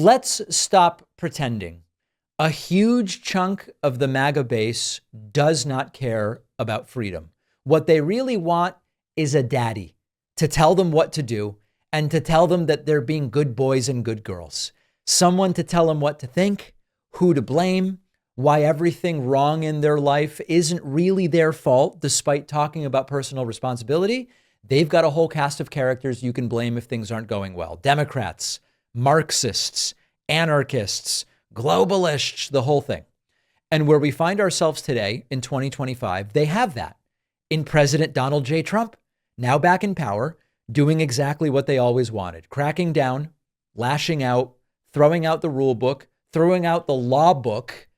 Let's stop pretending. A huge chunk of the MAGA base does not care about freedom. What they really want is a daddy to tell them what to do and to tell them that they're being good boys and good girls. Someone to tell them what to think, who to blame, why everything wrong in their life isn't really their fault, despite talking about personal responsibility. They've got a whole cast of characters you can blame if things aren't going well. Democrats, Marxists, anarchists, globalists, the whole thing. And where we find ourselves today in 2025, they have that in President Donald J. Trump, now back in power, doing exactly what they always wanted, cracking down, lashing out, throwing out the rule book, throwing out the law book,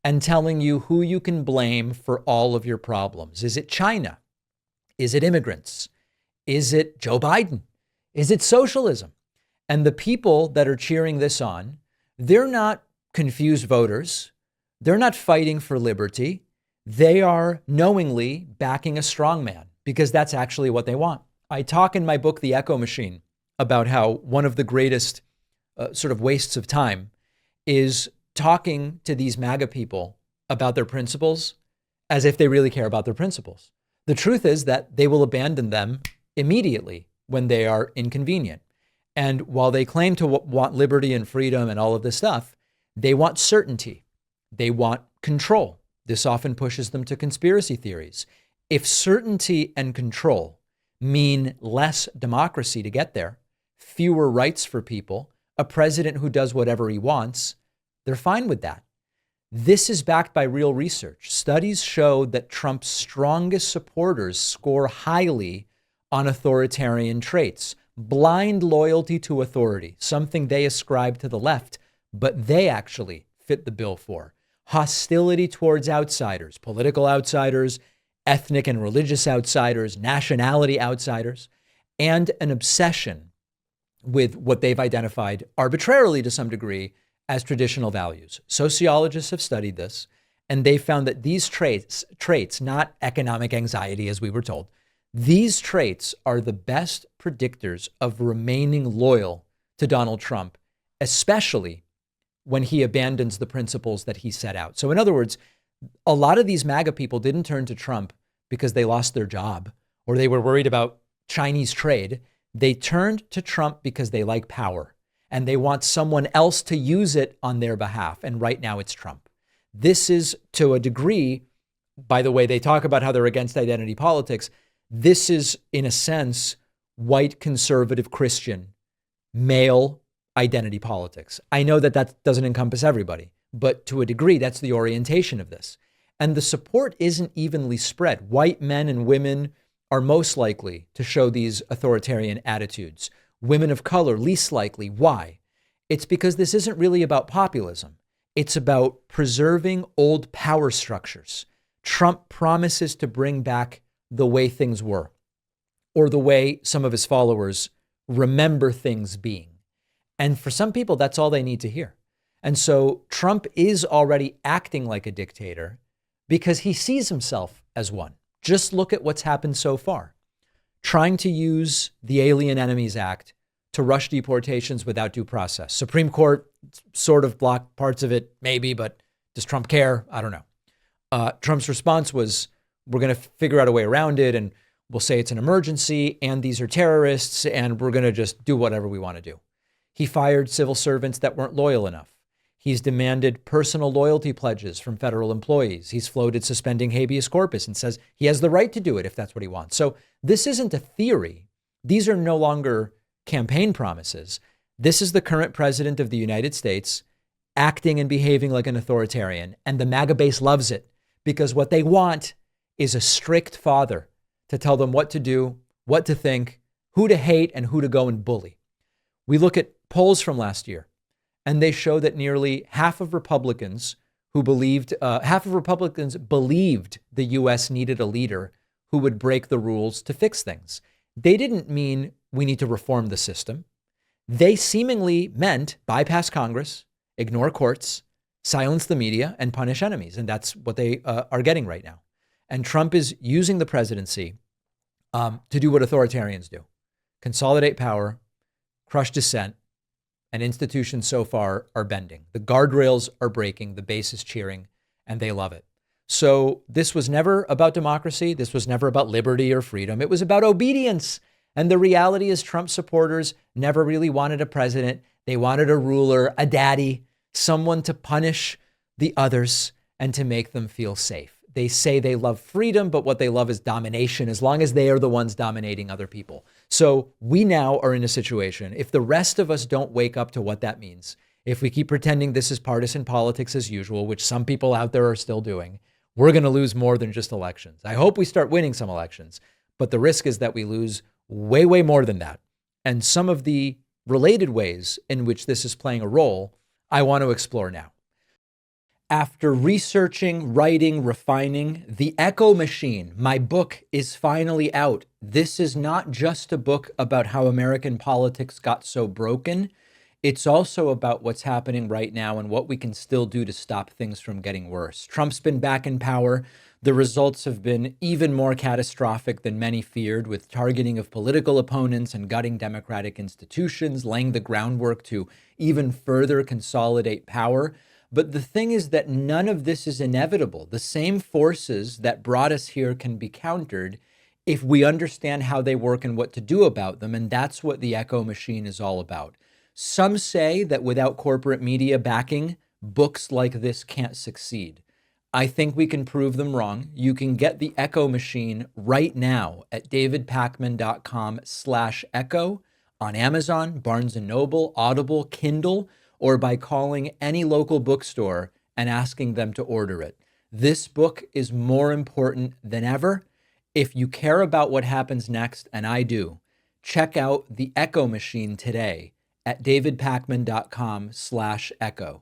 and telling you who you can blame for all of your problems. Is it China? Is it immigrants? Is it Joe Biden? Is it socialism? And the people that are cheering this on, they're not confused voters. They're not fighting for liberty. They are knowingly backing a strongman because that's actually what they want. I talk in my book, The Echo Machine, about how one of the greatest sort of wastes of time is talking to these MAGA people about their principles as if they really care about their principles. The truth is that they will abandon them immediately when they are inconvenient. And while they claim to want liberty and freedom and all of this stuff, they want certainty. They want control. This often pushes them to conspiracy theories. If certainty and control mean less democracy to get there, fewer rights for people, a president who does whatever he wants, they're fine with that. This is backed by real research. Studies show that Trump's strongest supporters score highly on authoritarian traits. Blind loyalty to authority, something they ascribe to the left, but they actually fit the bill for. Hostility towards outsiders, political outsiders, ethnic and religious outsiders, nationality outsiders, and an obsession with what they've identified arbitrarily to some degree as traditional values. Sociologists have studied this, and they found that these traits, not economic anxiety, as we were told, these traits are the best predictors of remaining loyal to Donald Trump, especially when he abandons the principles that he set out. So in other words, a lot of these MAGA people didn't turn to Trump because they lost their job or they were worried about Chinese trade. They turned to Trump because they like power and they want someone else to use it on their behalf. And right now it's Trump. This is, to a degree, by the way, they talk about how they're against identity politics. This is, in a sense, white conservative Christian male identity politics. I know that that doesn't encompass everybody, but to a degree, that's the orientation of this. And the support isn't evenly spread. White men and women are most likely to show these authoritarian attitudes. Women of color, least likely. Why? It's because this isn't really about populism. It's about preserving old power structures. Trump promises to bring back the way things were, or the way some of his followers remember things being. And for some people, that's all they need to hear. And so Trump is already acting like a dictator because he sees himself as one. Just look at what's happened so far. Trying to use the Alien Enemies Act to rush deportations without due process. Supreme Court sort of blocked parts of it, maybe, but does Trump care? I don't know. Trump's response was, we're going to figure out a way around it, and we'll say it's an emergency, and these are terrorists, and we're going to just do whatever we want to do. He fired civil servants that weren't loyal enough. He's demanded personal loyalty pledges from federal employees. He's floated suspending habeas corpus and says he has the right to do it if that's what he wants. So this isn't a theory. These are no longer campaign promises. This is the current president of the United States acting and behaving like an authoritarian. And the MAGA base loves it because what they want is a strict father to tell them what to do, what to think, who to hate, and who to go and bully. We look at polls from last year, and they show that nearly half of Republicans believed the U.S. needed a leader who would break the rules to fix things. They didn't mean we need to reform the system. They seemingly meant bypass Congress, ignore courts, silence the media, and punish enemies. And that's what they are getting right now. And Trump is using the presidency to do what authoritarians do: consolidate power, crush dissent, and institutions so far are bending. The guardrails are breaking, the base is cheering, and they love it. So this was never about democracy. This was never about liberty or freedom. It was about obedience. And the reality is Trump supporters never really wanted a president. They wanted a ruler, a daddy, someone to punish the others and to make them feel safe. They say they love freedom, but what they love is domination, as long as they are the ones dominating other people. So we now are in a situation, if the rest of us don't wake up to what that means, if we keep pretending this is partisan politics as usual, which some people out there are still doing, we're going to lose more than just elections. I hope we start winning some elections, but the risk is that we lose way, way more than that. And some of the related ways in which this is playing a role, I want to explore now. After researching, writing, refining, The Echo Machine, my book, is finally out. This is not just a book about how American politics got so broken. It's also about what's happening right now and what we can still do to stop things from getting worse. Trump's been back in power. The results have been even more catastrophic than many feared, with targeting of political opponents and gutting democratic institutions, laying the groundwork to even further consolidate power. But the thing is that none of this is inevitable. The same forces that brought us here can be countered if we understand how they work and what to do about them. And that's what the Echo Machine is all about. Some say that without corporate media backing, books like this can't succeed. I think we can prove them wrong. You can get the Echo Machine right now at davidpakman.com/echo on Amazon, Barnes & Noble, Audible, Kindle, or by calling any local bookstore and asking them to order it. This book is more important than ever. If you care about what happens next, and I do, check out The Echo Machine today at davidpakman.com/echo.